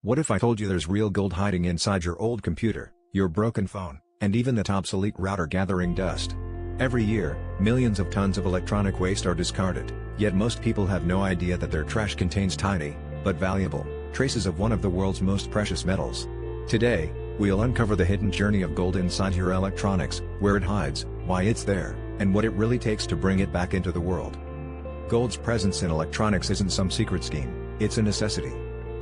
What if I told you there's real gold hiding inside your old computer, your broken phone, and even that obsolete router gathering dust? Every year, millions of tons of electronic waste are discarded, yet most people have no idea that their trash contains tiny, but valuable, traces of one of the world's most precious metals. Today, we'll uncover the hidden journey of gold inside your electronics, where it hides, why it's there, and what it really takes to bring it back into the world. Gold's presence in electronics isn't some secret scheme, it's a necessity.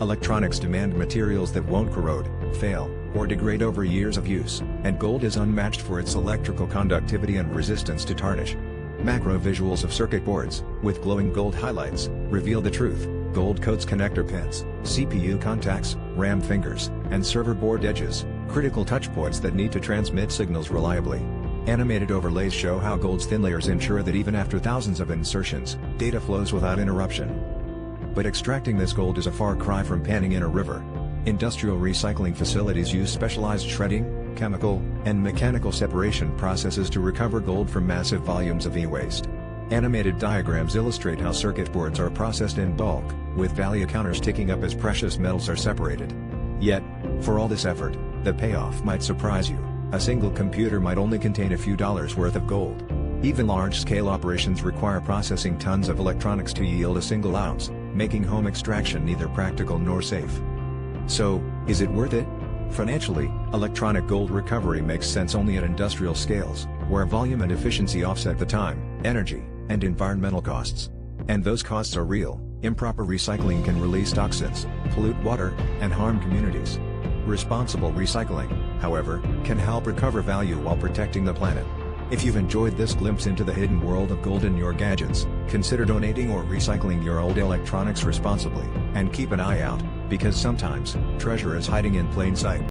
Electronics demand materials that won't corrode, fail, or degrade over years of use, and gold is unmatched for its electrical conductivity and resistance to tarnish. Macro visuals of circuit boards, with glowing gold highlights, reveal the truth. Gold coats connector pins, CPU contacts, RAM fingers, and server board edges, critical touch points that need to transmit signals reliably. Animated overlays show how gold's thin layers ensure that even after thousands of insertions, data flows without interruption. But extracting this gold is a far cry from panning in a river. Industrial recycling facilities use specialized shredding, chemical, and mechanical separation processes to recover gold from massive volumes of e-waste. Animated diagrams illustrate how circuit boards are processed in bulk, with value counters ticking up as precious metals are separated. Yet, for all this effort, the payoff might surprise you. A single computer might only contain a few dollars worth of gold. Even large-scale operations require processing tons of electronics to yield a single ounce, making home extraction neither practical nor safe. So, is it worth it? Financially, electronic gold recovery makes sense only at industrial scales, where volume and efficiency offset the time, energy, and environmental costs. And those costs are real. Improper recycling can release toxins, pollute water, and harm communities. Responsible recycling, however, can help recover value while protecting the planet. If you've enjoyed this glimpse into the hidden world of gold in your gadgets, consider donating or recycling your old electronics responsibly, and keep an eye out, because sometimes, treasure is hiding in plain sight.